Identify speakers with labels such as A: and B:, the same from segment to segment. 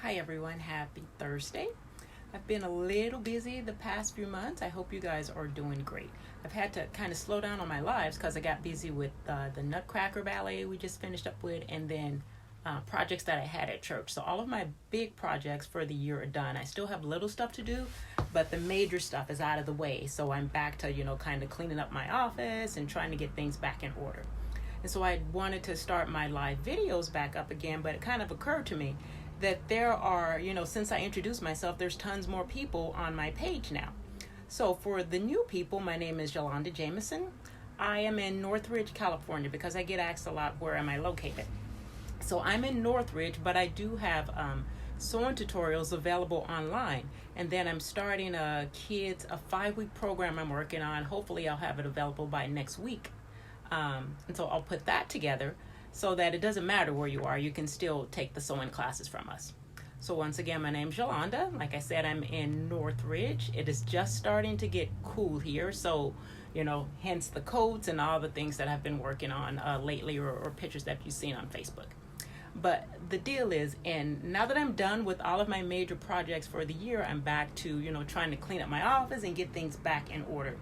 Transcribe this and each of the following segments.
A: Hi everyone, happy Thursday. I've been a little busy the past few months. I hope you guys are doing great. I've had to kind of slow down on my lives because I got busy with the Nutcracker Ballet we just finished up with, and then projects that I had at church. So all of my big projects for the year are done. I still have little stuff to do, but the major stuff is out of the way. So I'm back to, kind of cleaning up my office and trying to get things back in order. And so I wanted to start my live videos back up again, but it kind of occurred to me that there are, since I introduced myself, there's tons more people on my page now. So for the new people, my name is Yolanda Jameson. I am in Northridge, California, because I get asked a lot, where am I located? So I'm in Northridge, but I do have sewing tutorials available online. And then I'm starting a 5-week program I'm working on. Hopefully I'll have it available by next week. And so I'll put that together so that it doesn't matter where you are, you can still take the sewing classes from us. So once again, my name's Yolanda. Like I said, I'm in Northridge. It is just starting to get cool here, so hence the coats and all the things that I've been working on lately, or pictures that you've seen on Facebook. But the deal is, and now that I'm done with all of my major projects for the year, I'm back to trying to clean up my office and get things back in order.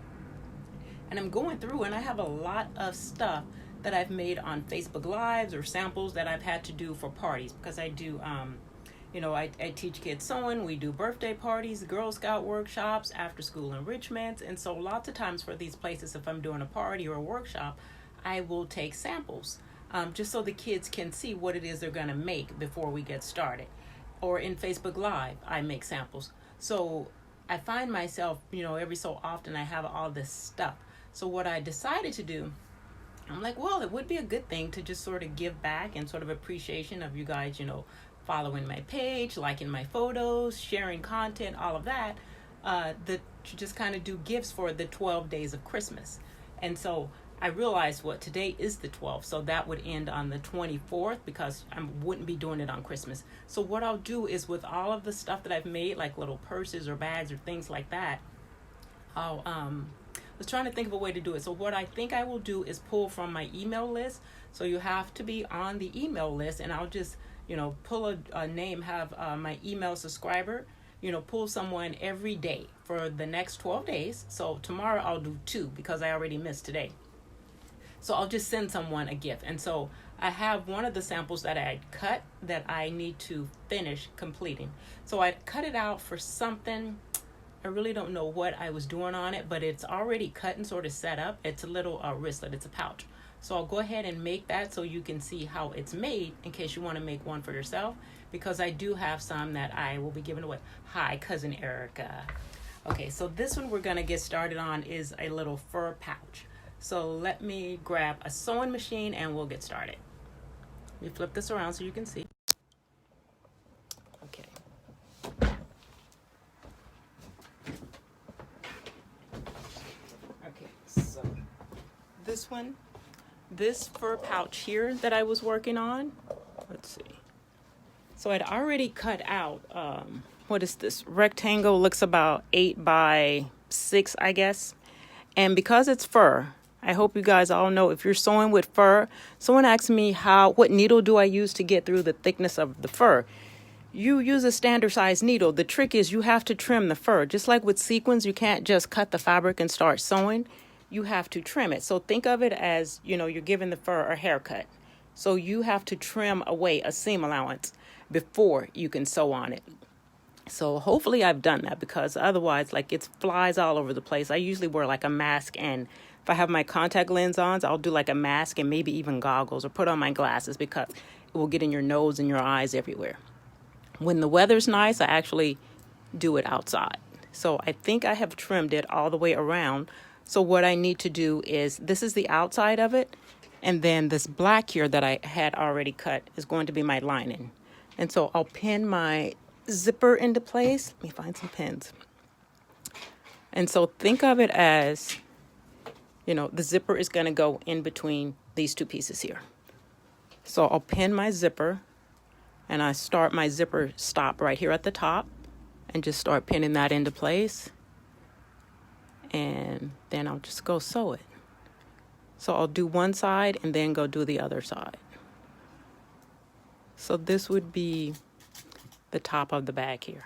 A: And I'm going through, and I have a lot of stuff that I've made on Facebook Lives or samples that I've had to do for parties, because I do, I teach kids sewing. We do birthday parties, Girl Scout workshops, after school enrichments. And so lots of times for these places, if I'm doing a party or a workshop, I will take samples just so the kids can see what it is they're going to make before we get started. Or in Facebook Live, I make samples. So I find myself, every so often I have all this stuff. So what I decided to do, I'm like, well, it would be a good thing to just sort of give back and sort of appreciation of you guys, following my page, liking my photos, sharing content, all of that, to just kind of do gifts for the 12 days of Christmas. And so I realized today is the 12th, so that would end on the 24th because I wouldn't be doing it on Christmas. So what I'll do is, with all of the stuff that I've made, like little purses or bags or things like that, I'll was trying to think of a way to do it. So what I think I will do is pull from my email list. So you have to be on the email list, and I'll just, pull a name, have my email subscriber, pull someone every day for the next 12 days. So tomorrow I'll do 2 because I already missed today. So I'll just send someone a gift. And so I have one of the samples that I cut that I need to finish completing. So I cut it out for something. I really don't know what I was doing on it, but it's already cut and sort of set up. It's a little wristlet. It's a pouch. So I'll go ahead and make that so you can see how it's made in case you want to make one for yourself, because I do have some that I will be giving away. Hi, Cousin Erica. Okay, so this one we're going to get started on is a little fur pouch. So let me grab a sewing machine and we'll get started. Let me flip this around so you can see. Okay. So this fur pouch here that I was working on, let's see. So I'd already cut out, what is this? Rectangle, looks about 8 by 6, I guess. And because it's fur, I hope you guys all know, if you're sewing with fur, someone asked me what needle do I use to get through the thickness of the fur. You use a standard size needle. The trick is you have to trim the fur. Just like with sequins, you can't just cut the fabric and start sewing. You have to trim it. So think of it as, you're giving the fur a haircut. So you have to trim away a seam allowance before you can sew on it. So hopefully I've done that, because otherwise, it flies all over the place. I usually wear a mask, and if I have my contact lens on, I'll do a mask and maybe even goggles, or put on my glasses, because it will get in your nose and your eyes everywhere. When the weather's nice, I actually do it outside. So I think I have trimmed it all the way around. So what I need to do is, this is the outside of it, and then this black here that I had already cut is going to be my lining. And so I'll pin my zipper into place. Let me find some pins. And so think of it as, the zipper is going to go in between these 2 pieces here. So I'll pin my zipper, and I start my zipper stop right here at the top, and just start pinning that into place. And then I'll just go sew it. So I'll do one side and then go do the other side. So this would be the top of the bag here.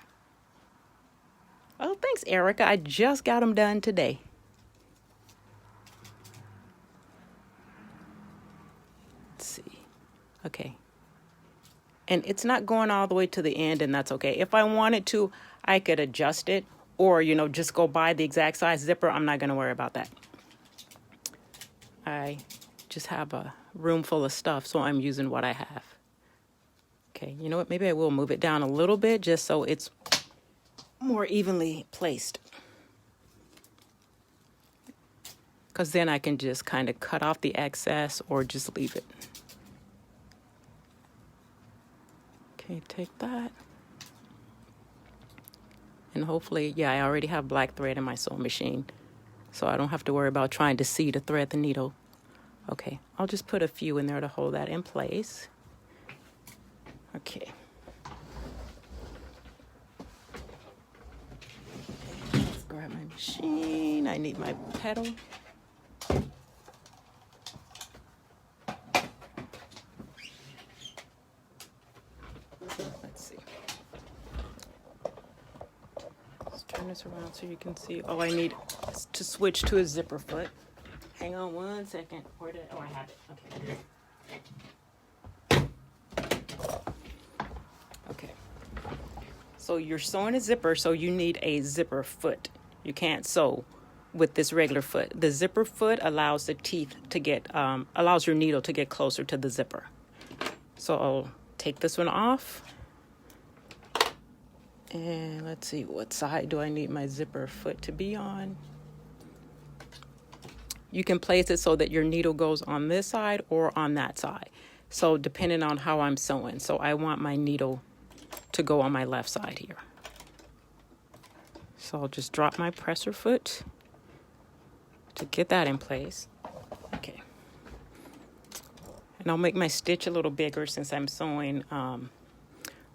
A: Oh, thanks, Erica. I just got them done today. Let's see. Okay. And it's not going all the way to the end, and that's okay. If I wanted to, I could adjust it or, you know, just go buy the exact size zipper. I'm not going to worry about that. I just have a room full of stuff, so I'm using what I have. Okay, you know what? Maybe I will move it down a little bit just so it's more evenly placed. Because then I can just kind of cut off the excess or just leave it. Okay, take that. And hopefully, yeah, I already have black thread in my sewing machine, so I don't have to worry about trying to see to thread the needle. Okay, I'll just put a few in there to hold that in place. Okay. Let's grab my machine. I need my pedal. Let's see. Let's turn this around so you can see. All I need is to switch to a zipper foot. Hang on one second. Where did, oh, I have it. Okay. Okay. So you're sewing a zipper, so you need a zipper foot. You can't sew with this regular foot. The zipper foot allows the teeth to get, allows your needle to get closer to the zipper. So I'll take this one off. And let's see, what side do I need my zipper foot to be on? You can place it so that your needle goes on this side or on that side. So depending on how I'm sewing. So I want my needle to go on my left side here. So I'll just drop my presser foot to get that in place. Okay. And I'll make my stitch a little bigger since I'm sewing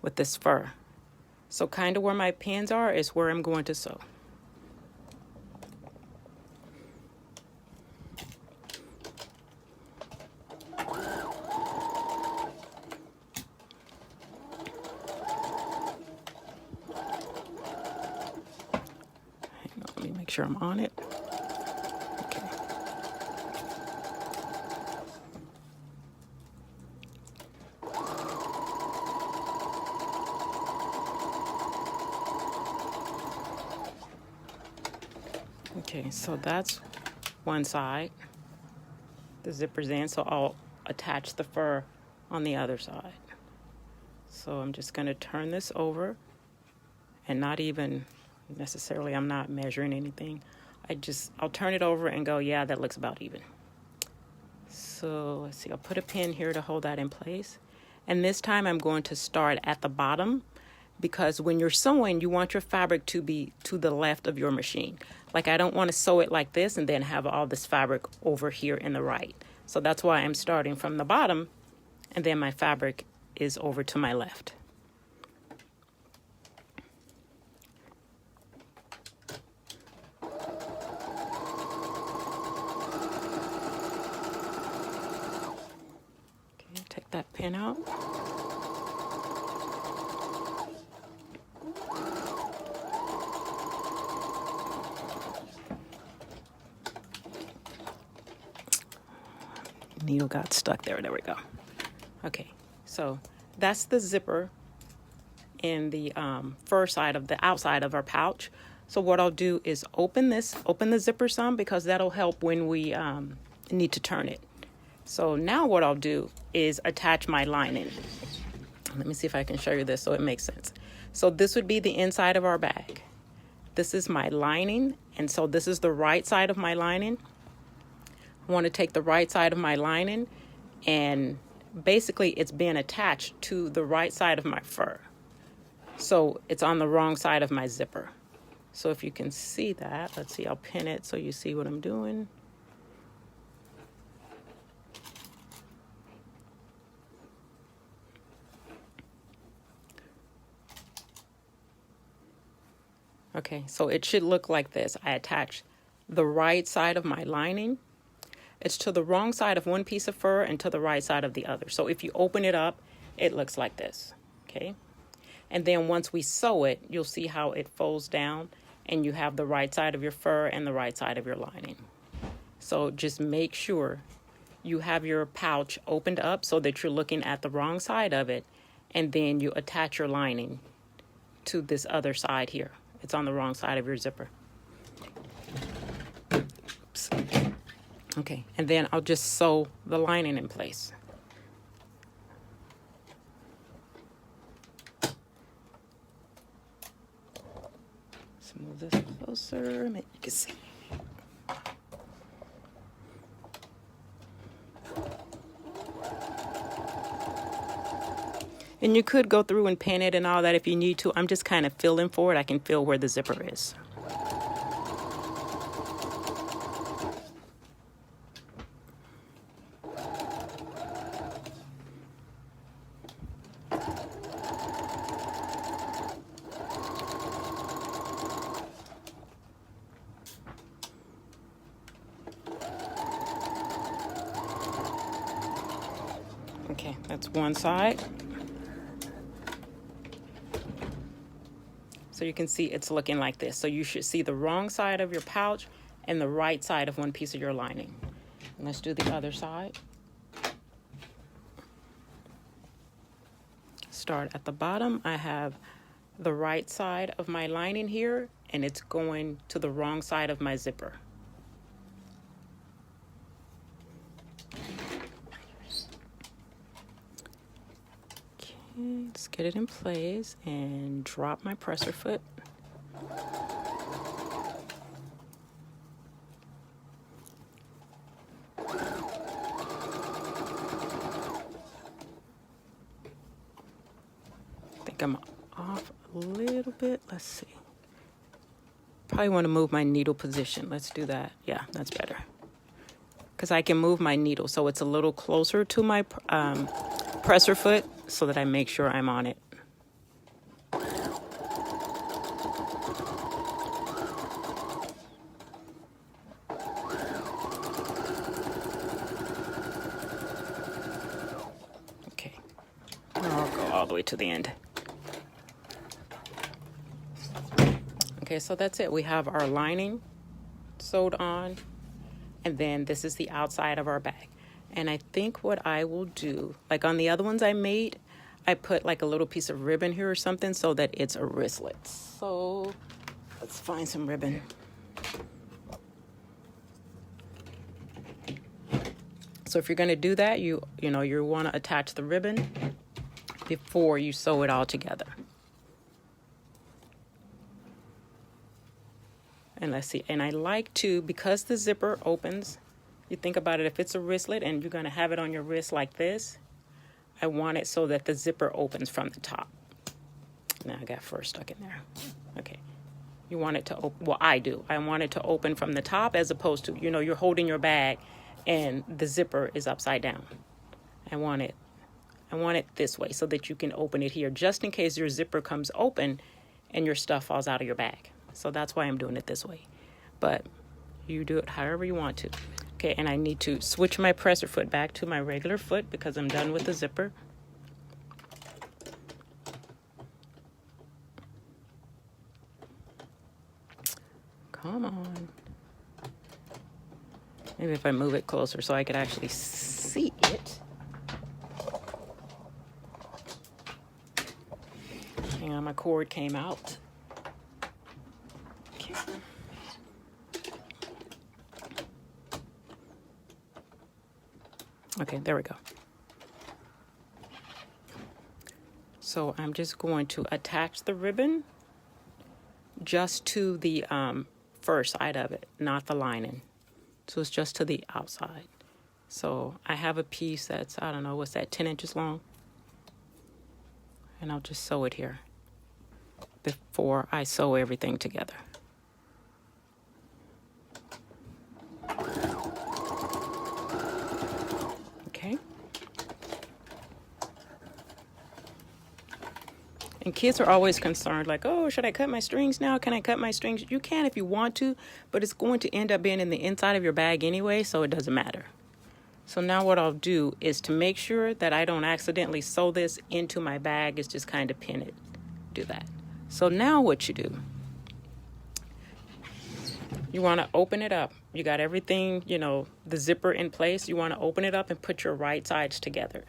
A: with this fur. So kind of where my pins are is where I'm going to sew. Let me make sure I'm on it. Okay. Okay, so that's one side. The zipper's in, so I'll attach the fur on the other side. So I'm just going to turn this over and not even necessarily, I'm not measuring anything. I'll turn it over and go, yeah, that looks about even. So let's see, I'll put a pin here to hold that in place. And this time I'm going to start at the bottom, because when you're sewing, you want your fabric to be to the left of your machine. Like, I don't want to sew it like this and then have all this fabric over here in the right. So that's why I'm starting from the bottom, and then my fabric is over to my left. Okay, take that pin out. Needle got stuck there. There we go. Okay, so that's the zipper in the fur side of the outside of our pouch. So what I'll do is open the zipper some, because that'll help when we need to turn it. So now what I'll do is attach my lining. Let me see if I can show you this so it makes sense. So this would be the inside of our bag. This is my lining, and so this is the right side of my lining. I want to take the right side of my lining, and basically it's being attached to the right side of my fur. So it's on the wrong side of my zipper. So if you can see that, let's see, I'll pin it so you see what I'm doing. Okay, so it should look like this. I attach the right side of my lining. It's to the wrong side of one piece of fur and to the right side of the other. So if you open it up, it looks like this, okay? And then once we sew it, you'll see how it folds down and you have the right side of your fur and the right side of your lining. So just make sure you have your pouch opened up so that you're looking at the wrong side of it, and then you attach your lining to this other side here. It's on the wrong side of your zipper. Oops. Okay, and then I'll just sew the lining in place. Let's move this closer, maybe you can see. And you could go through and pin it and all that if you need to. I'm just kind of feeling for it. I can feel where the zipper is. Okay, that's one side. So you can see it's looking like this. So you should see the wrong side of your pouch and the right side of one piece of your lining. And let's do the other side. Start at the bottom. I have the right side of my lining here, and it's going to the wrong side of my zipper. Let's get it in place and drop my presser foot. I think I'm off a little bit. Let's see. Probably want to move my needle position. Let's do that. Yeah, that's better. Because I can move my needle so it's a little closer to my presser foot so that I make sure I'm on it. Okay, I'll go all the way to the end. Okay, so that's it. We have our lining sewed on, and then this is the outside of our bag. And I think what I will do, like on the other ones I made, I put like a little piece of ribbon here or something so that it's a wristlet. So let's find some ribbon. So if you're going to do that, you want to attach the ribbon before you sew it all together. And let's see. And I like to, because the zipper opens, you think about it, if it's a wristlet and you're going to have it on your wrist like this, I want it so that the zipper opens from the top. Now I got fur stuck in there. Okay. You want it to open, well, I do. I want it to open from the top as opposed to, you're holding your bag and the zipper is upside down. I want it this way so that you can open it here just in case your zipper comes open and your stuff falls out of your bag. So that's why I'm doing it this way. But you do it however you want to. Okay, and I need to switch my presser foot back to my regular foot because I'm done with the zipper. Come on. Maybe if I move it closer so I could actually see it. Hang on, my cord came out. Okay. Okay, there we go. So I'm just going to attach the ribbon just to the fur side of it, not the lining. So it's just to the outside. So I have a piece that's, I don't know, what's that, 10 inches long? And I'll just sew it here before I sew everything together. Okay. And kids are always concerned, like, oh, should I cut my strings now? Can I cut my strings? You can if you want to, but it's going to end up being in the inside of your bag anyway, so it doesn't matter. So now what I'll do is to make sure that I don't accidentally sew this into my bag is just kind of pin it do that. So now what you do, you want to open it up. You got everything, you know, the zipper in place. You want to open it up and put your right sides together.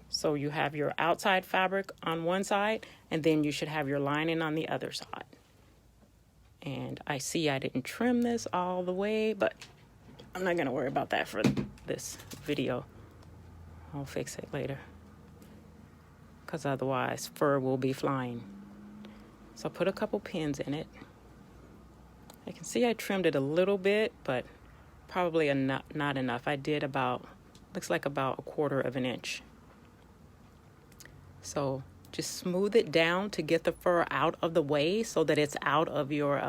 A: So you have your outside fabric on one side, and then you should have your lining on the other side. And I see I didn't trim this all the way, but I'm not going to worry about that for this video. I'll fix it later, because otherwise fur will be flying. So I'll put a couple pins in it. I can see I trimmed it a little bit, but probably not enough. I did about, looks like about 1/4 of an inch. So just smooth it down to get the fur out of the way so that it's out of your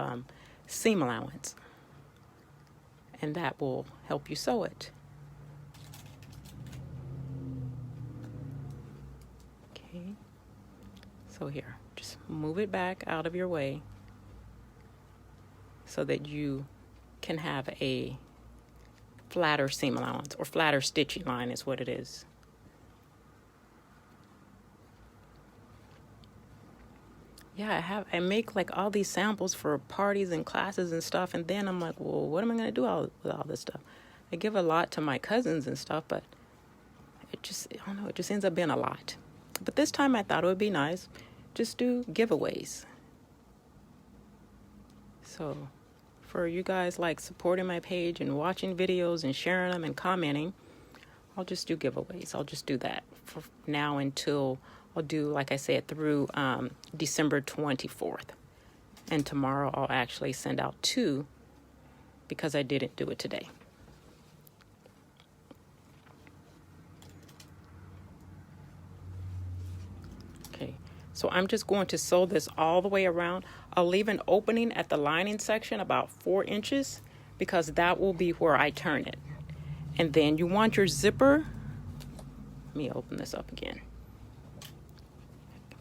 A: seam allowance. And that will help you sew it. Okay. So here, just move it back out of your way so that you can have a flatter seam allowance, or flatter stitching line is what it is. Yeah, I make like all these samples for parties and classes and stuff, and then I'm like, well, what am I gonna do with all this stuff? I give a lot to my cousins and stuff, but it just, I don't know, it just ends up being a lot. But this time I thought it would be nice, just do giveaways. So for you guys like supporting my page and watching videos and sharing them and commenting, I'll just do giveaways. I'll just do that for now until, I'll do, like I said, through December 24th. And tomorrow I'll actually send out 2 because I didn't do it today. Okay, so I'm just going to sew this all the way around. I'll leave an opening at the lining section about 4 inches because that will be where I turn it. And then you want your zipper, let me open this up again.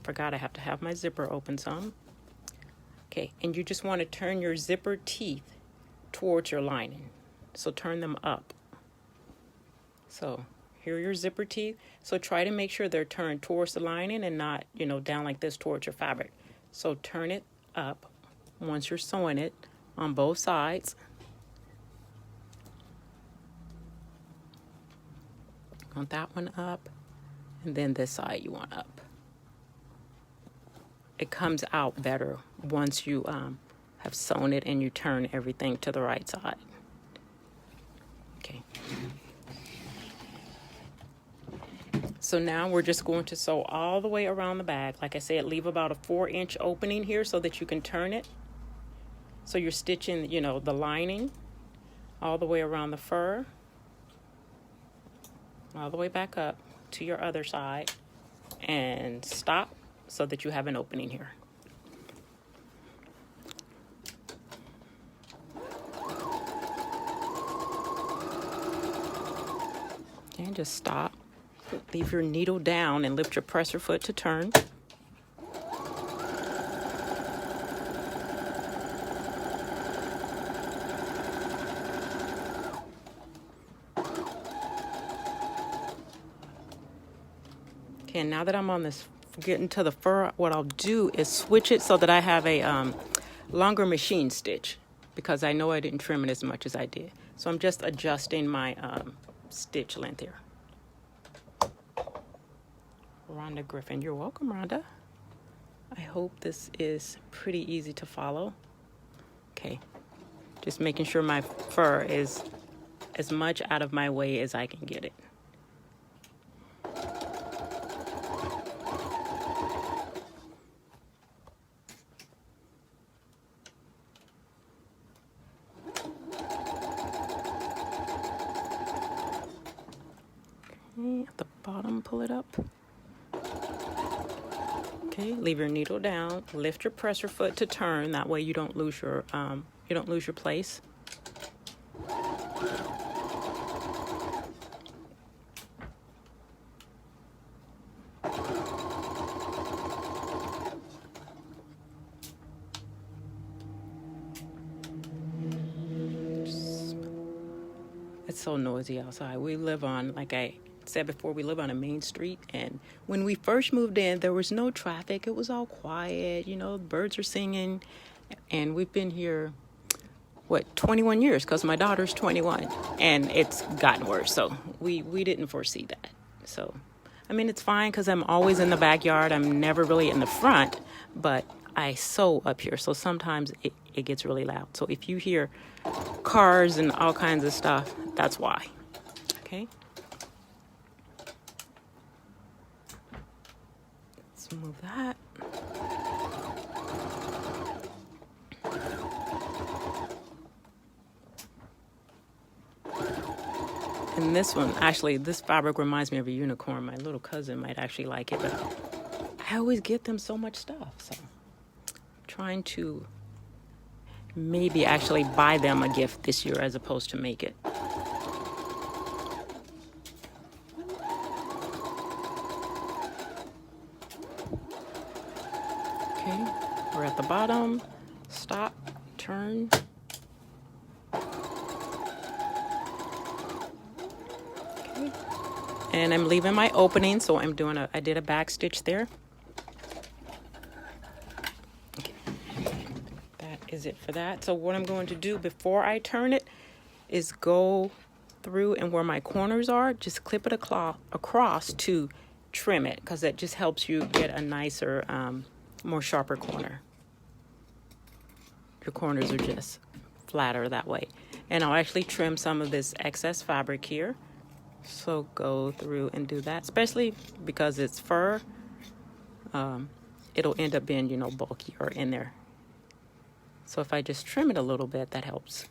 A: Forgot I have to have my zipper open some. Okay, and you just want to turn your zipper teeth towards your lining. So turn them up. So here are your zipper teeth. So try to make sure they're turned towards the lining and not, you know, down like this towards your fabric. So turn it up once you're sewing it on both sides. Want that one up, and then this side you want up. It comes out better once you have sewn it and you turn everything to the right side. Okay. So now we're just going to sew all the way around the bag. Like I said, leave about a 4-inch opening here so that you can turn it. So you're stitching, you know, the lining all the way around the fur, all the way back up to your other side, and stop so that you have an opening here. And just stop. Leave your needle down and lift your presser foot to turn. Okay, and now that I'm on this, getting to the fur, what I'll do is switch it so that I have a longer machine stitch, because I know I didn't trim it as much as I did. So I'm just adjusting my stitch length here. Rhonda Griffin, you're welcome, Rhonda. I hope this is pretty easy to follow. Okay, just making sure my fur is as much out of my way as I can get it. Okay, at the bottom, pull it up. Okay, leave your needle down, lift your presser foot to turn, that way you don't lose your place. It's so noisy outside. We live on like a said before, we live on a main street, and when we first moved in, there was no traffic. It was all quiet, you know, birds are singing, and we've been here, 21 years, because my daughter's 21, and it's gotten worse, so we didn't foresee that. So, I mean, it's fine, because I'm always in the backyard. I'm never really in the front, but I sew up here, so sometimes it gets really loud. So if you hear cars and all kinds of stuff, that's why. Okay. Let's move that. And this one, actually, this fabric reminds me of a unicorn. My little cousin might actually like it, but I always get them so much stuff. So I'm trying to maybe actually buy them a gift this year as opposed to make it. Okay, we're at the bottom. Stop, turn. Okay, and I'm leaving my opening, so I did a back stitch there. Okay, that is it for that. So what I'm going to do before I turn it is go through, and where my corners are, just clip it across to trim it, because that just helps you get a nicer, more sharper corner. Your corners are just flatter that way. And I'll actually trim some of this excess fabric here. So go through and do that, especially because it's fur. It'll end up being, you know, bulkier in there. So if I just trim it a little bit, that helps.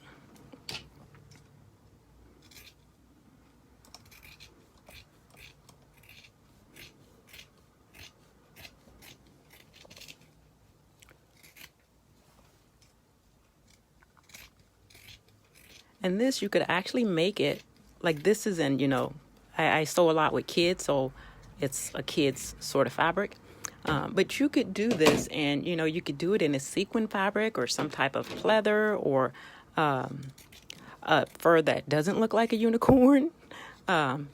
A: And this, you could actually make it, like this is in, you know, I sew a lot with kids, so it's a kid's sort of fabric. But you could do this, and, you know, you could do it in a sequin fabric or some type of pleather, or a fur that doesn't look like a unicorn.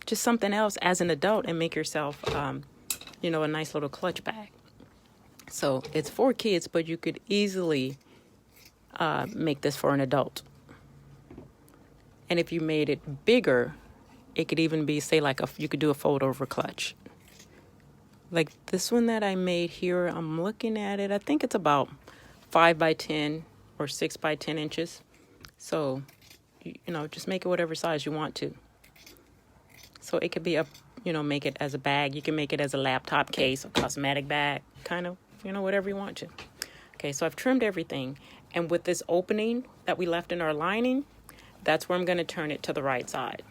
A: Just something else as an adult, and make yourself, you know, a nice little clutch bag. So it's for kids, but you could easily make this for an adult. And if you made it bigger, it could even be, say, like you could do a fold over clutch. Like this one that I made here, I'm looking at it. I think it's about 5 by 10 or 6 by 10 inches. So, you know, just make it whatever size you want to. So it could be you know, make it as a bag. You can make it as a laptop case, a cosmetic bag, kind of, you know, whatever you want to. Okay, so I've trimmed everything. And with this opening that we left in our lining, that's where I'm going to turn it to the right side.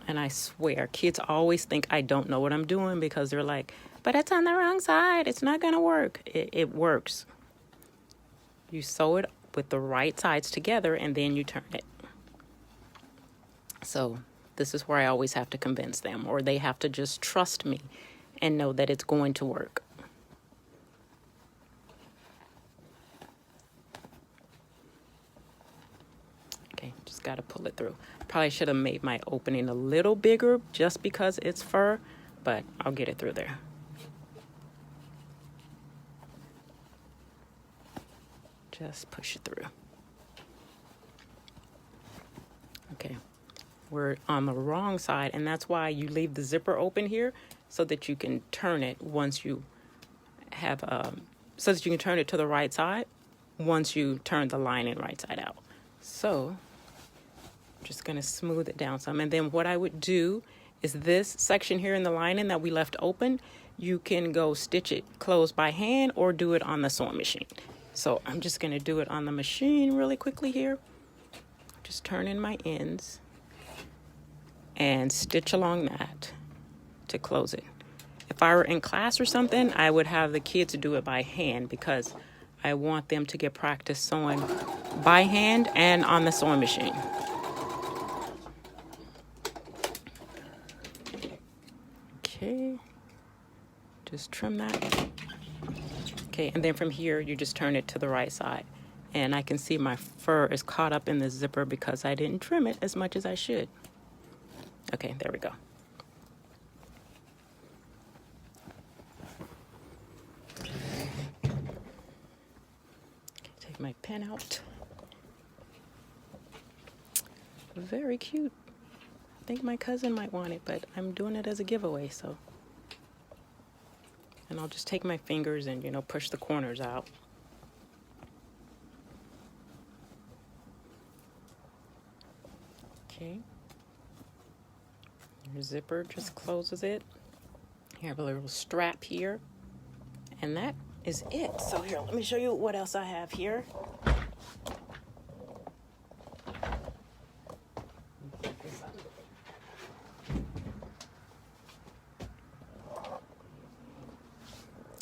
A: And I swear, kids always think I don't know what I'm doing, because they're like, but it's on the wrong side. It's not going to work. It works. You sew it with the right sides together, and then you turn it. So this is where I always have to convince them, or they have to just trust me and know that it's going to work. Okay, just got to pull it through. Probably should have made my opening a little bigger just because it's fur, but I'll get it through there. Just push it through. Okay, we're on the wrong side, and that's why you leave the zipper open here, so that you can turn it once you have, so that you can turn it to the right side once you turn the lining right side out. So I'm just going to smooth it down some. And then what I would do is this section here in the lining that we left open, you can go stitch it closed by hand or do it on the sewing machine. So I'm just going to do it on the machine really quickly here. Just turn in my ends and stitch along that to close it. If I were in class or something, I would have the kids do it by hand, because I want them to get practice sewing by hand and on the sewing machine. Okay, just trim that. Okay, and then from here, you just turn it to the right side. And I can see my fur is caught up in the zipper because I didn't trim it as much as I should. Okay, there we go. Take my pen out. Very cute. I think my cousin might want it, but I'm doing it as a giveaway, so. And I'll just take my fingers and, you know, push the corners out. Okay. Your zipper just closes it. You have a little strap here. And that is it. So here, let me show you what else I have here.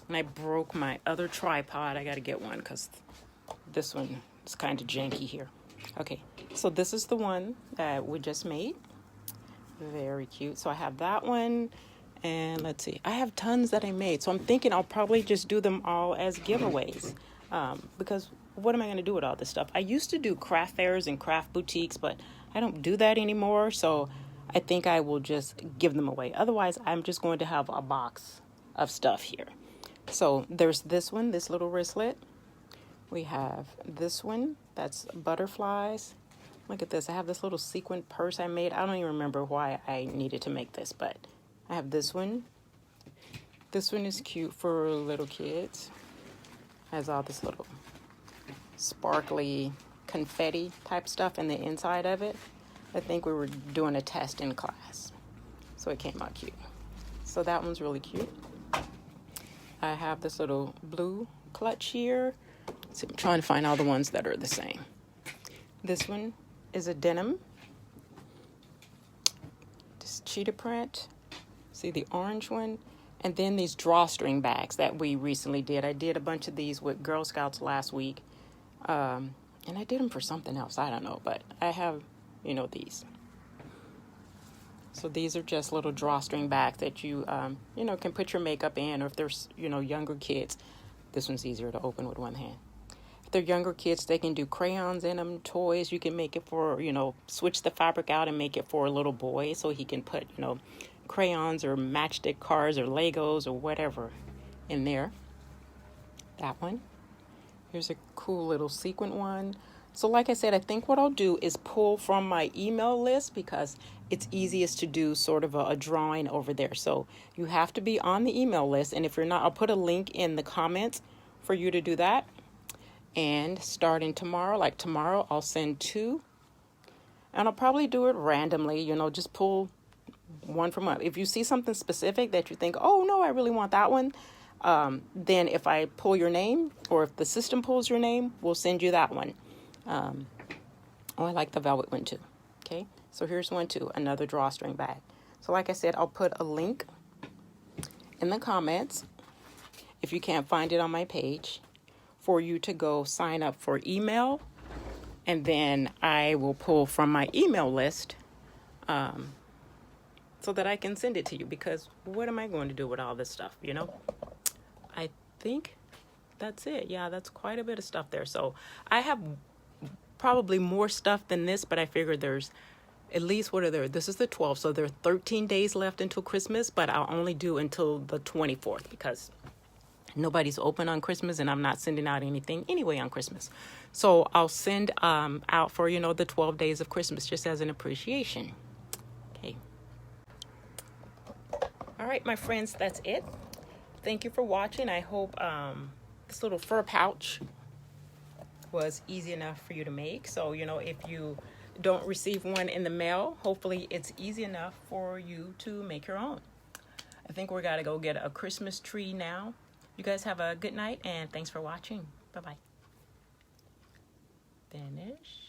A: And I broke my other tripod. I got to get one because this one is kind of janky here. Okay, so this is the one that we just made. Very cute. So I have that one. And let's see, I have tons that I made. So I'm thinking I'll probably just do them all as giveaways. Because what am I going to do with all this stuff? I used to do craft fairs and craft boutiques, but I don't do that anymore. So I think I will just give them away. Otherwise, I'm just going to have a box of stuff here. So there's this one, this little wristlet. We have this one, that's butterflies. Look at this, I have this little sequin purse I made. I don't even remember why I needed to make this, but I have this one. This one is cute for little kids. Has all this little sparkly confetti type stuff in the inside of it. I think we were doing a test in class, so it came out cute. So that one's really cute. I have this little blue clutch here. So I'm trying to find all the ones that are the same. This one is a denim. This cheetah print. See the orange one? And then these drawstring bags that we recently did. I did a bunch of these with Girl Scouts last week. And I did them for something else. I don't know. But I have, you know, these. So these are just little drawstring bags that you, you know, can put your makeup in. Or if there's, you know, younger kids, this one's easier to open with one hand. If they're younger kids, they can do crayons in them, toys. You can make it for, you know, switch the fabric out and make it for a little boy so he can put, you know, crayons or matchstick cars or Legos or whatever in there. That one. Here's a cool little sequin one. So like I said, I think what I'll do is pull from my email list because it's easiest to do sort of a drawing over there. So you have to be on the email list. And if you're not, I'll put a link in the comments for you to do that. And starting tomorrow, like tomorrow, I'll send 2. And I'll probably do it randomly, you know, just pull one from one. If you see something specific that you think, oh, no, I really want that one, then if I pull your name or if the system pulls your name, we'll send you that one. Oh, I like the velvet one too. Okay, so here's one too, another drawstring bag. So like I said, I'll put a link in the comments if you can't find it on my page for you to go sign up for email, and then I will pull from my email list so that I can send it to you, because what am I going to do with all this stuff, you know? I think that's it. Yeah, that's quite a bit of stuff there. So I have probably more stuff than this, but I figured there's at least, what are there? This is the 12th, so there are 13 days left until Christmas, but I'll only do until the 24th because nobody's open on Christmas and I'm not sending out anything anyway on Christmas. So I'll send out for, you know, the 12 days of Christmas just as an appreciation. Okay. All right, my friends, that's it. Thank you for watching. I hope this little fur pouch was easy enough for you to make. So, you know, if you don't receive one in the mail, hopefully it's easy enough for you to make your own. I think we got to go get a Christmas tree now. You guys have a good night and thanks for watching. Bye-bye. Finish.